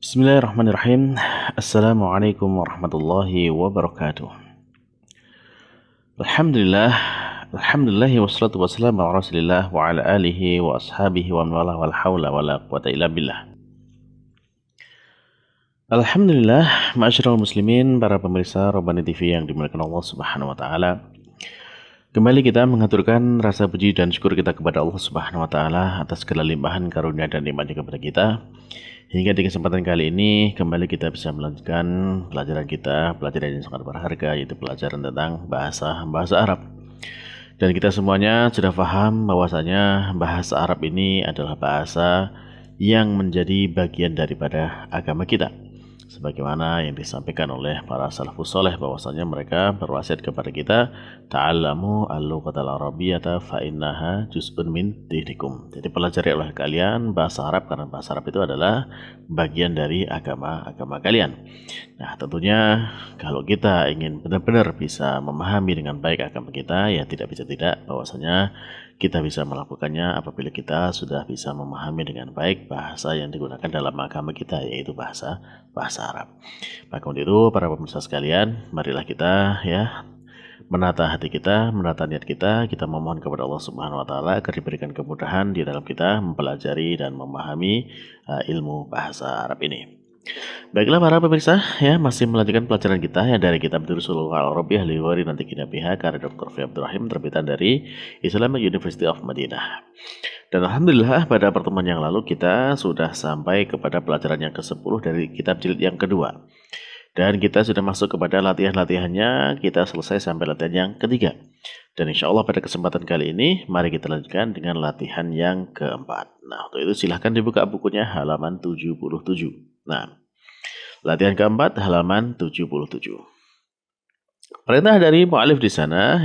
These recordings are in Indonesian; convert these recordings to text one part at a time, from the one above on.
Bismillahirrahmanirrahim. Assalamualaikum warahmatullahi wabarakatuh. Alhamdulillah, alhamdulillah wassalatu wassalamu ala Rasulillah wa ala alihi wa ashabihi wa man wala wala haula wala quwata illa billah. Alhamdulillah, ma'asyiral muslimin, para pemirsa Rabbani TV yang dimuliakan Allah Subhanahu wa taala. Kembali kita mengaturkan rasa puji dan syukur kita kepada Allah Subhanahu wa taala atas segala limpahan karunia dan nikmatnya kepada kita. Hingga di kesempatan kali ini kembali kita bisa melanjutkan pelajaran yang sangat berharga, yaitu pelajaran tentang bahasa Arab. Dan kita semuanya sudah paham bahwasanya bahasa Arab ini adalah bahasa yang menjadi bagian daripada agama kita. Sebagaimana yang disampaikan oleh para salafus soleh bahwasanya mereka berwasiat kepada kita, ta'allamu al-lughatal arabiyyata fa innaha juz'un min dinikum. Jadi pelajari oleh kalian bahasa Arab karena bahasa Arab itu adalah bagian dari agama kalian. Nah, tentunya kalau kita ingin benar-benar bisa memahami dengan baik agama kita, ya tidak bisa tidak bahwasanya kita bisa melakukannya apabila kita sudah bisa memahami dengan baik bahasa yang digunakan dalam agama kita, yaitu bahasa Arab. Maka untuk itu para pemirsa sekalian, marilah kita menata hati kita, menata niat kita memohon kepada Allah Subhanahu wa taala agar diberikan kemudahan di dalam kita mempelajari dan memahami ilmu bahasa Arab ini. Baiklah para pemirsa, masih melanjutkan pelajaran kita dari kitab Durusul Al-Arabiyyah li Ghairi Natiqina Biha karya Dr. Fi Abdul Rahim, terbitan dari Islamic University of Madinah. Dan alhamdulillah pada pertemuan yang lalu kita sudah sampai kepada pelajaran yang ke-10 dari kitab jilid yang kedua. Dan kita sudah masuk kepada latihan-latihannya, kita selesai sampai latihan yang ketiga. Dan insya Allah pada kesempatan kali ini, mari kita lanjutkan dengan latihan yang keempat. Nah, untuk itu silahkan dibuka bukunya halaman 77. Nah, latihan keempat halaman 77. Perintah dari mu'alif di sana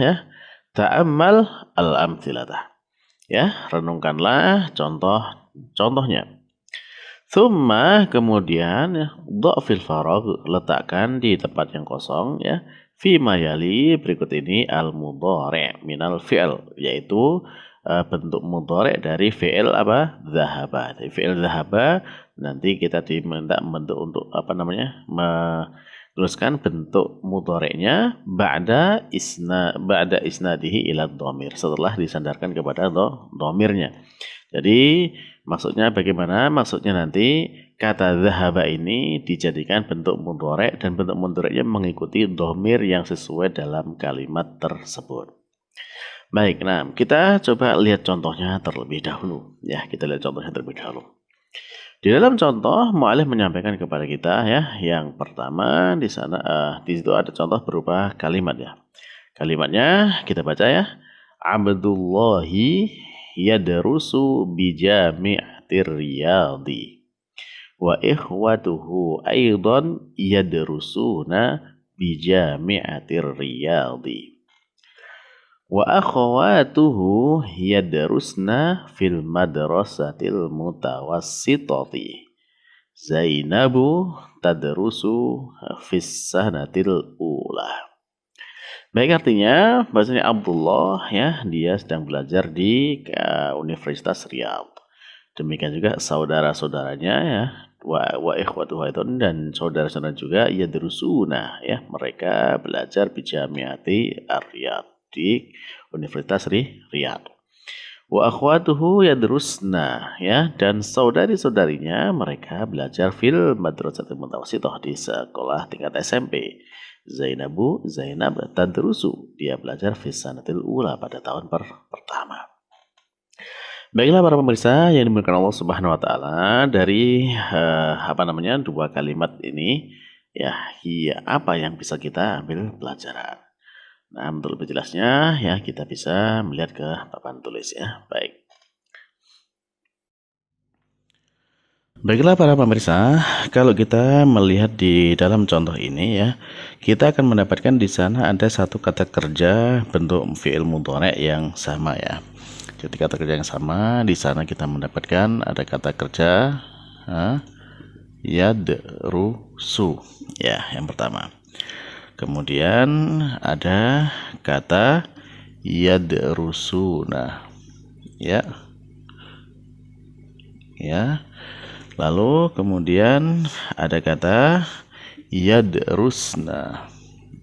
ta'ammal al-amthilatah. Renungkanlah contohnya. Thumma kemudian dha'fil faragh, letakkan di tempat yang kosong fi ma yali, berikut ini al-mudhari' minal fi'l, yaitu bentuk mudhari' dari fi'il dhahaba. Dari fi'il dhahaba nanti kita diminta bentuk untuk menuliskan bentuk mudhari'nya ba'da isnadihi ila dhamir, setelah disandarkan kepada dhamirnya. Jadi maksudnya bagaimana? Maksudnya nanti kata dhahaba ini dijadikan bentuk mudhari' dan bentuk mudhari'nya mengikuti dhamir yang sesuai dalam kalimat tersebut. Baik, nah kita coba lihat contohnya terlebih dahulu. Di dalam contoh, mu'alif menyampaikan kepada kita yang pertama di sana di situ ada contoh berupa kalimat Kalimatnya kita baca Abdullahi yadrusu bi jami'atir riyadi wa ikhwatuhu aidan yadrusuna bi jami'atir riyadi wa akhawatuhu yadrusna fil madrasatil mutawassitati. Zainabu tadrusu fis sanatil ula. Baik, artinya bahasanya Abdullah dia sedang belajar di Universitas Riyadh. Demikian juga saudara-saudaranya wa ikhwatuhu dan saudara-saudara juga yadrusuna mereka belajar bi jami'ati ar-Riyadh, di Universitas Riyadh. Wa akhwatuhu yadrusna dan saudari-saudarinya mereka belajar fil madrasatil mutawassithah, di sekolah tingkat SMP. Zainab tadrusu, dia belajar fis sanatil ula, pada tahun pertama. Baiklah para pemirsa yang dimuliakan Allah Subhanahu wa taala, dari dua kalimat ini apa yang bisa kita ambil pelajaran. Nah, untuk lebih jelasnya kita bisa melihat ke papan tulis Baik. Baiklah para pemirsa, kalau kita melihat di dalam contoh ini kita akan mendapatkan di sana ada satu kata kerja bentuk fi'il mudhari' yang sama Jadi kata kerja yang sama, di sana kita mendapatkan ada kata kerja yadrusu yang pertama. Kemudian ada kata yadrusuna Lalu kemudian ada kata yadrusna,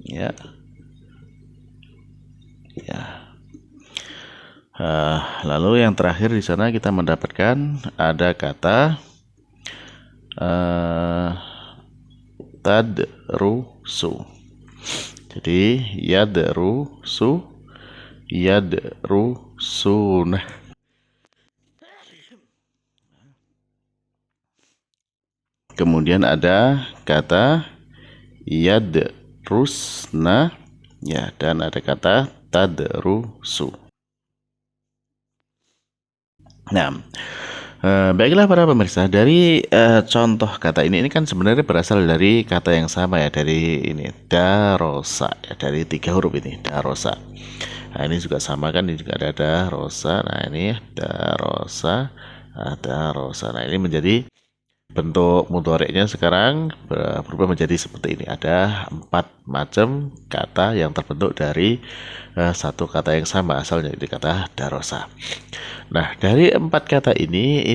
ya. Lalu yang terakhir di sana kita mendapatkan ada kata tadrusu. Jadi yadrusun. Kemudian ada kata yadrusna, ya, dan ada kata tadrusu. Nah, baiklah para pemirsa, dari contoh kata ini kan sebenarnya berasal dari kata yang sama ya, dari ini darosa, ya, dari 3 huruf ini darosa. Nah ini juga sama kan, ini juga ada darosa. Nah ini darosa, darosa. Nah ini menjadi bentuk mudhoreknya sekarang berubah menjadi seperti ini. Ada 4 macam kata yang terbentuk dari satu kata yang sama, asalnya dari kata darosa. Nah, dari 4 kata ini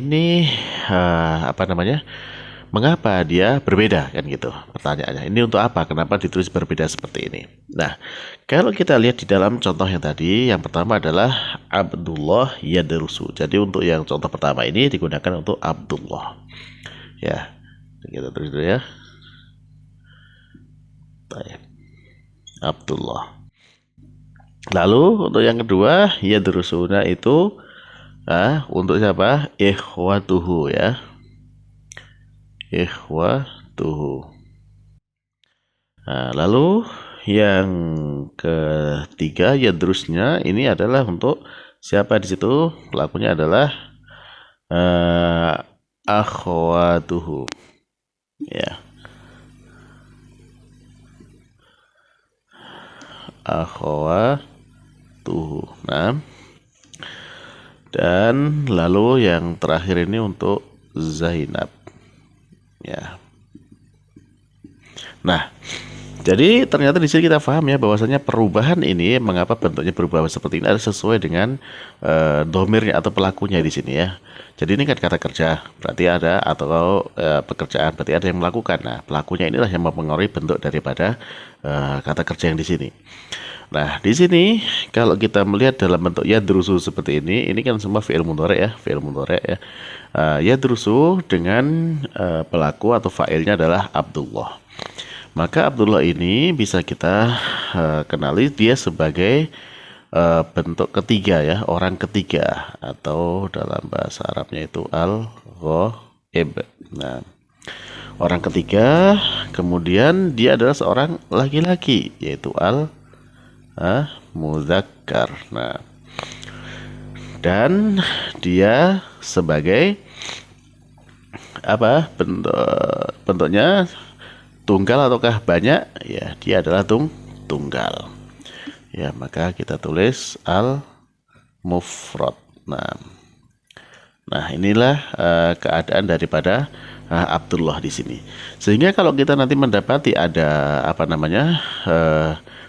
mengapa dia berbeda kan gitu pertanyaannya. Ini untuk apa? Kenapa ditulis berbeda seperti ini? Nah, kalau kita lihat di dalam contoh yang tadi, yang pertama adalah Abdullah yadrusu. Jadi untuk yang contoh pertama ini digunakan untuk Abdullah. Ya, kita tulis dulu ya. Abdullah. Lalu untuk yang kedua yadrusuna itu untuk siapa? Ikhwatuhu, ya. Ikhwatuhu. Nah, lalu yang ketiga yadrusnya ini adalah untuk siapa di situ? Pelakunya adalah akhwatuhu, ya. Akhwatuhu. Nah, dan lalu yang terakhir ini untuk Zainab, ya. Nah, jadi ternyata di sini kita paham ya bahwasanya perubahan ini, mengapa bentuknya berubah seperti ini, ada sesuai dengan domirnya atau pelakunya di sini ya. Jadi ini kan kata kerja, berarti ada, atau pekerjaan, berarti ada yang melakukan. Nah, pelakunya inilah yang mempengaruhi bentuk daripada kata kerja yang di sini. Nah, di sini kalau kita melihat dalam bentuk yadrusu seperti ini kan semua fi'il mudhari ya, fi'il mudhari ya. Yadrusu dengan pelaku atau fa'ilnya adalah Abdullah. Maka Abdullah ini bisa kita kenali dia sebagai bentuk ketiga ya, orang ketiga, atau dalam bahasa Arabnya itu al-ghaib. Nah, orang ketiga, kemudian dia adalah seorang laki-laki, yaitu al-mudzakkar. Nah, dan dia sebagai apa? Bentuknya tunggal ataukah banyak? Ya, dia adalah tunggal. Ya, maka kita tulis al-mufrad. Nah, inilah keadaan daripada Abdullah di sini. Sehingga kalau kita nanti mendapati ada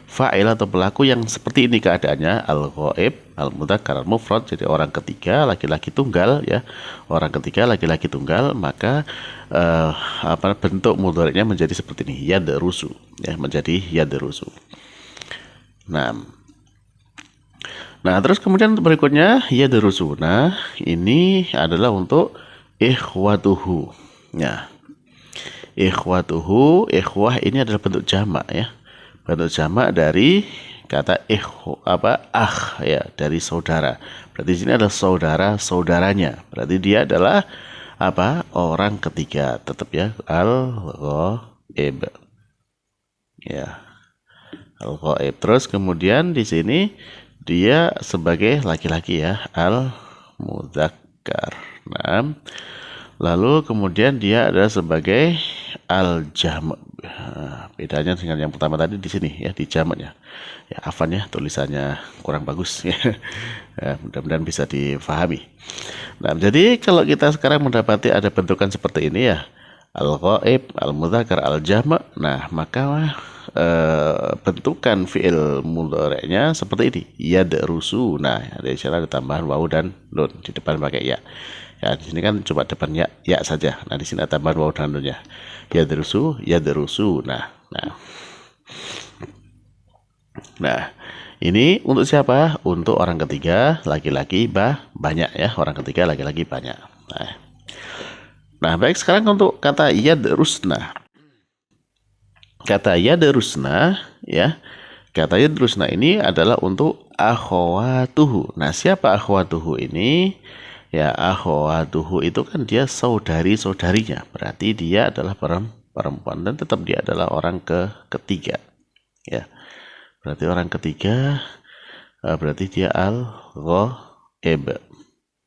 fa'il atau pelaku yang seperti ini keadaannya, al-ghaib, al-mudzakkar, al-mufrad, jadi orang ketiga laki-laki tunggal ya, orang ketiga laki-laki tunggal, maka bentuk mudhari'nya menjadi seperti ini, yadrusu ya, menjadi yadrusu. Nah, terus kemudian berikutnya yadrusuna ini adalah untuk ikhwatuhu. Ya. Ikhwatuhu, ikhwah ini adalah bentuk jamak ya. Bentuk jamak dari kata ya, dari saudara. Berarti di sini adalah saudara-saudaranya. Berarti dia adalah orang ketiga, tetap ya, al-ghaib. Ya. Al-ghaib. Terus kemudian di sini dia sebagai laki-laki ya, al-mudzakkar. Nah, lalu kemudian dia adalah sebagai al-jam'. Bedanya dengan yang pertama tadi di sini ya, di jamaknya. Ya, afan ya, tulisannya kurang bagus ya. Mudah-mudahan bisa difahami. Nah, jadi kalau kita sekarang mendapati ada bentukan seperti ini ya, al-ghaib, al-mudzakkar, al-jam'. Nah, maka bentukan fi'il mudhari'nya seperti ini, yadrusu. Nah, ada istilah ada tambahan waw dan nun di depan pakai ya. Ya, di sini kan cuma depannya ya saja. Nah, di sini ada tambahan waw dan nunnya. Yadrusu, yadrusu. Nah, ini untuk siapa? Untuk orang ketiga, laki-laki banyak ya. Orang ketiga laki-laki banyak. Nah, baik, sekarang untuk kata yadrusna. Kata yadrusna ya. Kata yadrusna ini adalah untuk akhwatuhu. Nah, siapa akhwatuhu ini? Ya, akhwatuhu itu kan dia saudari-saudarinya. Berarti dia adalah perempuan dan tetap dia adalah orang ketiga. Ya. Berarti orang ketiga, berarti dia al-ghaib.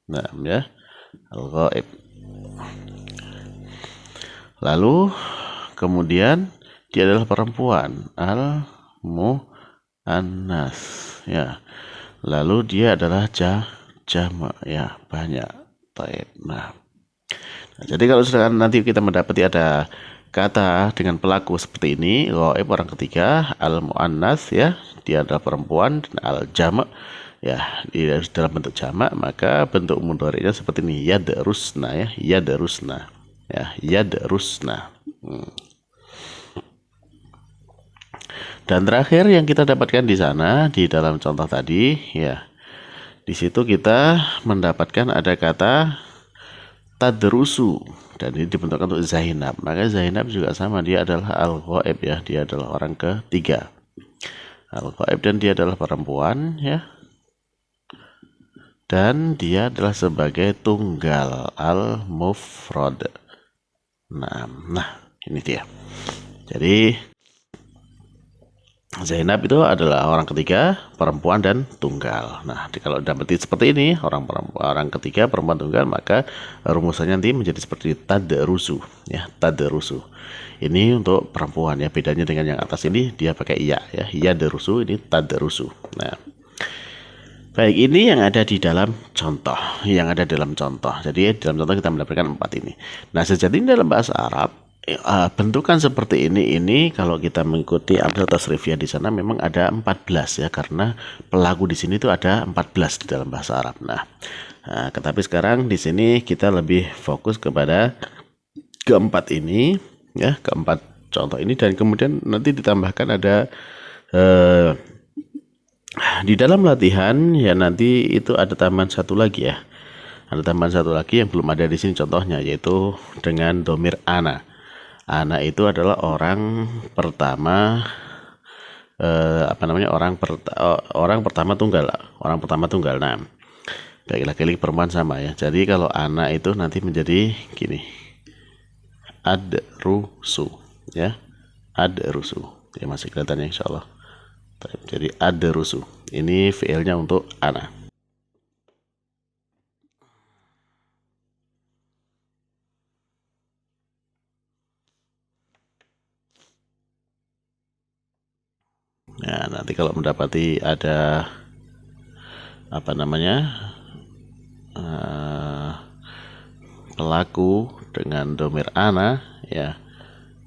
Nah, ya, al-ghaib. Lalu kemudian dia adalah perempuan, al-mu'annas. Ya. Lalu dia adalah jama', ya, banyak. Nah, jadi kalau sudah nanti kita mendapati ada kata dengan pelaku seperti ini, ghaib orang ketiga, al-mu'annas ya, dia adalah perempuan, dan al-jama' ya, dalam bentuk jamak, maka bentuk mudhari'nya seperti ini, yadrusna ya, yadrusna ya, yadrusna. Dan terakhir yang kita dapatkan di sana di dalam contoh tadi ya, di situ kita mendapatkan ada kata tadrusu dan ini dibentukkan untuk Zainab. Maka Zainab juga sama, dia adalah al-ghaib ya, dia adalah orang ketiga. Al-ghaib dan dia adalah perempuan ya. Dan dia adalah sebagai tunggal al-mufrad. Nah, ini dia. Jadi Zainab itu adalah orang ketiga, perempuan dan tunggal. Nah, kalau dapati seperti ini, orang ketiga, perempuan tunggal, maka rumusannya nanti menjadi seperti tadrusu, ya, tadrusu. Ini untuk perempuan ya, bedanya dengan yang atas ini dia pakai iya ya, yadrusu, ini tadrusu. Nah, baik, ini yang ada di dalam contoh, Jadi dalam contoh kita mendapatkan 4 ini. Nah, sejatinya dalam bahasa Arab bentukan seperti ini kalau kita mengikuti amsal tasrifiyah di sana memang ada 14 ya, karena pelaku di sini itu ada 14 di dalam bahasa Arab. Nah, tetapi sekarang di sini kita lebih fokus kepada keempat ini ya, keempat contoh ini, dan kemudian nanti ditambahkan ada di dalam latihan ya, nanti itu ada tambahan satu lagi ya. Ada tambahan satu lagi yang belum ada di sini contohnya, yaitu dengan domir ana. Ana itu adalah orang pertama orang pertama tunggal. Nah, baik, laki-laki perempuan sama ya. Jadi kalau ana itu nanti menjadi gini. Adrusu ya. Adrusu. Ya, masih kelihatan ya insyaallah. Jadi adrusu. Ini fi'ilnya untuk ana. Nah, nanti kalau mendapati ada pelaku dengan domir ana ya,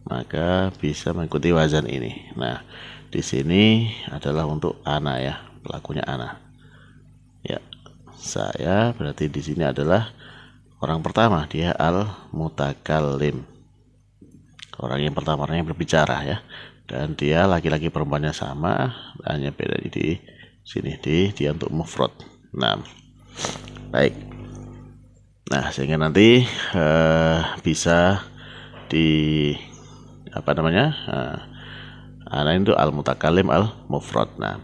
maka bisa mengikuti wazan ini. Nah, di sini adalah untuk ana ya, pelakunya ana. Ya, saya berarti di sini adalah orang pertama, dia al-mutakallim. Orang yang pertama, orang yang berbicara ya. Dan dia laki-laki perempuannya sama, hanya beda di sini dia untuk mufrad. Nah, baik. Nah, sehingga nanti bisa di ana itu al-mutakallim al-mufrad. Nah,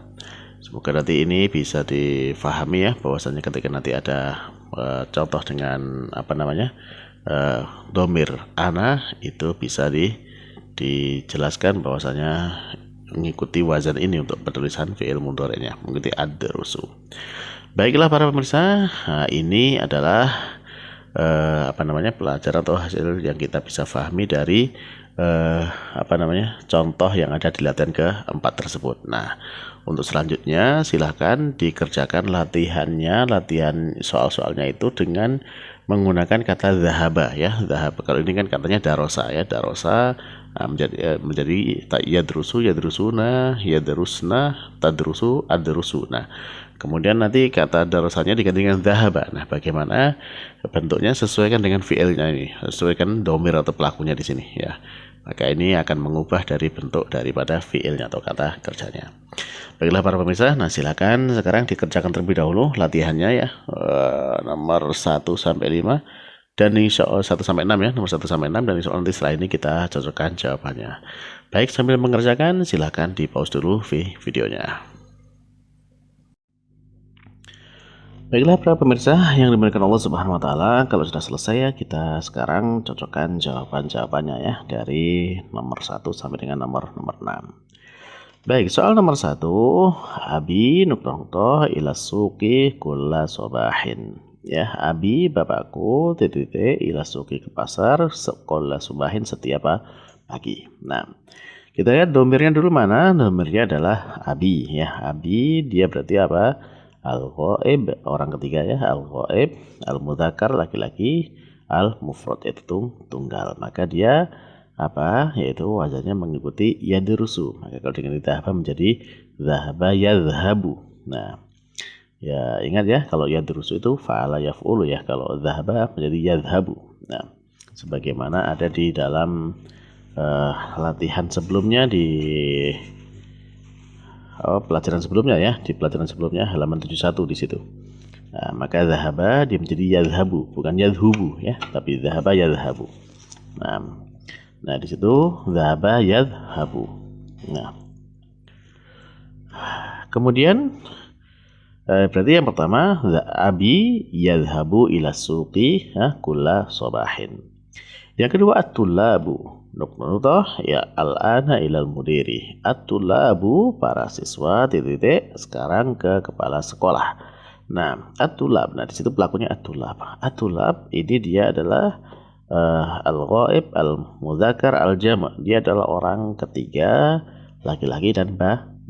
semoga nanti ini bisa difahami ya, bahwasanya ketika nanti ada contoh dengan domir ana itu bisa dijelaskan bahwasanya mengikuti wazan ini untuk penulisan fi'il mudhari'nya, mengikuti adrusu. Baiklah para pemirsa, ini adalah pelajaran atau hasil yang kita bisa pahami dari contoh yang ada di latihan keempat tersebut. Nah, untuk selanjutnya silahkan dikerjakan latihan soal-soalnya itu dengan menggunakan kata zahaba ya. Zahaba, kalau ini kan katanya darosa ya, darosa menjadi yadrusu, yadrusuna, yadrusna, tadrusu, adrusuna. Kemudian nanti kata darasanya diganti dengan dhahaba. Nah, bagaimana bentuknya? Sesuaikan dengan fi'ilnya ini, sesuaikan domir atau pelakunya di sini ya. Maka ini akan mengubah dari bentuk daripada fi'ilnya atau kata kerjanya. Baiklah para pemirsa, nah silakan sekarang dikerjakan terlebih dahulu latihannya ya, nomor 1 sampai 5 dan insya Allah 1 sampai 6 ya, nomor 1 sampai 6, dan insya Allah nanti setelah ini kita cocokkan jawabannya. Baik, sambil mengerjakan silakan di pause dulu videonya. Baiklah para pemirsa yang dimuliakan Allah Subhanahu wa taala, kalau sudah selesai ya, kita sekarang cocokkan jawabannya ya dari nomor 1 sampai dengan nomor 6. Baik, soal nomor 1, Abi nuktoh ila suqi kulla sobahin. Ya, Abi bapakku ila suqi ke pasar kulla sobahin setiap pagi. Nah, kita lihat domirnya dulu mana? Domirnya adalah Abi ya. Abi dia berarti apa? Al-ghaib, orang ketiga ya, al-ghaib, al-mudzakkar laki-laki, al-mufrad itu tunggal. Maka dia apa? Yaitu wazannya mengikuti yadrusu. Maka kalau dengan dhahaba menjadi dhahaba yadhhabu. Nah, ya ingat ya, kalau yadrusu itu fa'ala yaf'ulu ya, kalau dhahaba menjadi yadhhabu. Nah, sebagaimana ada di dalam latihan sebelumnya di pelajaran sebelumnya ya, di pelajaran sebelumnya halaman 71 di situ. Nah, maka dhahaba dia menjadi yadhhabu, bukan yadhubu ya, tapi dhahaba yadhhabu. Nah di situ dhahaba yadhhabu. Nah, kemudian berarti yang pertama Abi yadhhabu ila suqi kulla sobahin. Yang kedua at-tullabu nuktoh ya al-ana ilal mudiri. At-tullabu para siswa titik sekarang ke kepala sekolah. Nah, at-tullab, nah di situ pelakunya at-tullab. At-tullab ini dia adalah al-ghaib, al-mudzakkar, al-jama'. Dia adalah orang ketiga, laki-laki dan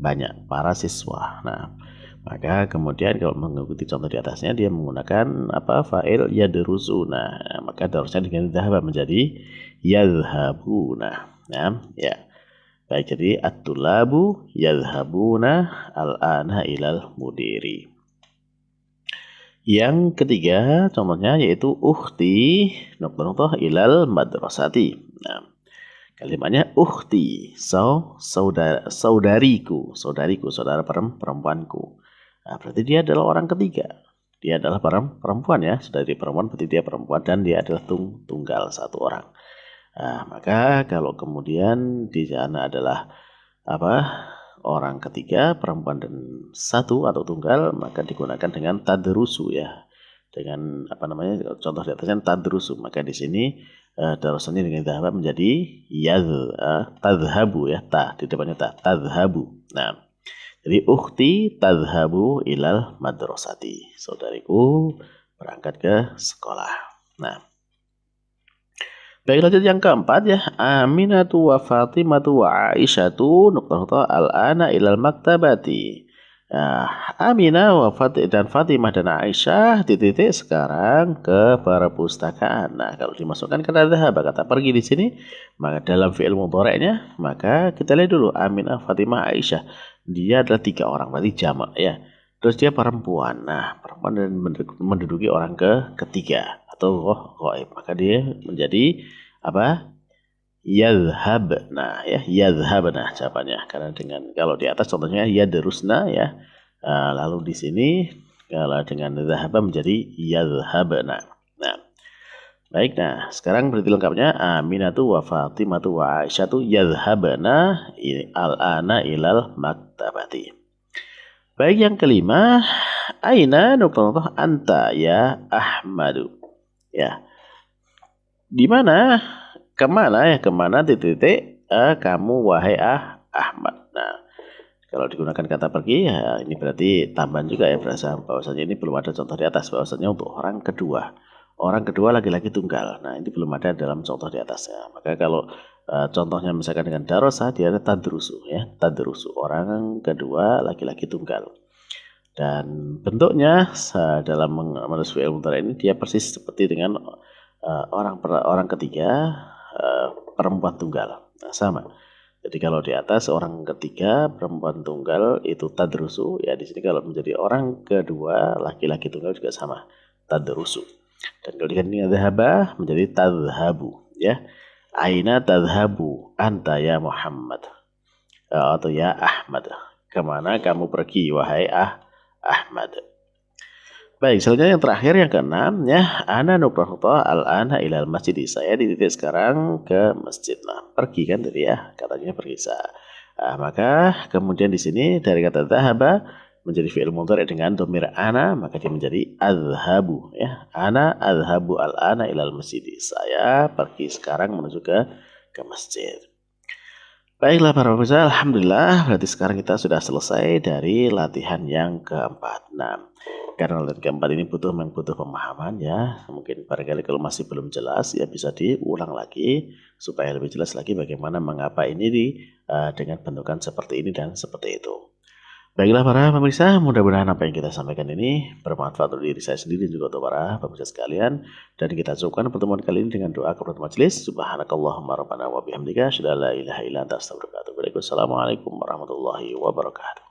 banyak, para siswa. Nah, maka kemudian kalau mengikuti contoh di atasnya dia menggunakan apa? Fa'il yadrusuna. Maka harusnya dengan dhahaba menjadi yadhhabuna. Nah, ya. Baik, jadi at-tullabu yadhhabuna al-ana ilal mudiri. Yang ketiga contohnya yaitu ukhti nuktoh ilal madrasati. Nah, kalimatnya ukhti, saudariku, saudara perempuanku. Nah, berarti dia adalah orang ketiga. Dia adalah perempuan ya, saudari perempuan berarti dia perempuan dan dia adalah tunggal satu orang. Nah, maka kalau kemudian di sana adalah apa? Orang ketiga, perempuan dan satu atau tunggal, maka digunakan dengan tadrusu ya. Dengan apa namanya? Contoh di atasnya tadrusu, maka di sini darusannya dengan dhahaba menjadi tadhabu ya, di depannya tadhabu. Nah, jadi ukhti tadhabu ilal madrasati. Saudariku berangkat ke sekolah. Nah, baik, lanjut yang keempat ya. Aminatu wa Fatimatu wa Aisyatu nuktoh al-ana ilal maktabati. Nah, Aminah dan Fatimah dan Aisyah titik sekarang ke perpustakaan. Nah, kalau dimasukkan kata dhahaba, kata pergi di sini, maka dalam fi'il mudhari'nya, maka kita lihat dulu Aminah, Fatimah, Aisyah. Dia adalah 3 orang, berarti jamak ya. Terus dia perempuan. Nah, perempuan dan menduduki orang ketiga atau ghaib, maka dia menjadi apa? Yadhhab. Nah ya, yadhhab. Nah jawabannya karena dengan kalau di atas contohnya yadrusna ya, lalu di sini kalau dengan dhahaba menjadi yadhhabna. Nah, baik, nah sekarang berarti lengkapnya Aminatu wa Fatimatu wa Aisyatu yadhhabna al-ana ilal maktabati. Baik, yang kelima, aina nuktoh anta ya Ahmadu. Ya, di mana, kemana ya, kemana titik kamu wahai Ahmad. Nah, kalau digunakan kata pergi ya ini berarti tambahan juga ya, berasa bahwasanya ini belum ada contoh di atas, bahwasanya untuk orang kedua laki-laki tunggal. Nah, ini belum ada dalam contoh di atasnya. Maka kalau contohnya misalkan dengan darosah, dia ada tadrusu ya, tadrusu, orang kedua laki-laki tunggal. Dan bentuknya dalam menulis fi'il mudhari ini dia persis seperti dengan orang ketiga perempuan tunggal. Nah, sama. Jadi kalau di atas orang ketiga perempuan tunggal itu tadrusu, ya di sini kalau menjadi orang kedua laki-laki tunggal juga sama, tadrusu. Dan kalau di sini dhahaba menjadi tadhabu, ya. Aina tadhabu anta ya Muhammad, atau ya Ahmad. Kemana kamu pergi wahai Ahmad. Baik, selanjutnya yang terakhir yang keenam ya, ana nuprahta al-ana ilal masjid. Saya di titik sekarang ke masjid. Nah, pergi kan tadi ya, katanya pergi. Maka kemudian di sini dari kata dhahaba menjadi fi'il mudhari dengan dhamir ana, maka dia menjadi adhabu ya. Ana adhabu al-ana ilal masjid. Saya pergi sekarang menuju ke masjid. Baiklah para pemirsa, alhamdulillah berarti sekarang kita sudah selesai dari latihan yang keempat. Nah, karena latihan keempat ini butuh pemahaman ya. Mungkin barangkali kalau masih belum jelas ya bisa diulang lagi supaya lebih jelas lagi bagaimana mengapa ini dengan bentukan seperti ini dan seperti itu. Baiklah para pemirsa, mudah-mudahan apa yang kita sampaikan ini bermanfaat untuk diri saya sendiri dan juga untuk para pemirsa sekalian. Dan kita cukupkan pertemuan kali ini dengan doa kepada majelis. Subhanakallahumma rabbana wa bihamdika asyhadu an la ilaha illa anta astaghfiruka wa atubu ilaik. Wassalamualaikum warahmatullahi wabarakatuh.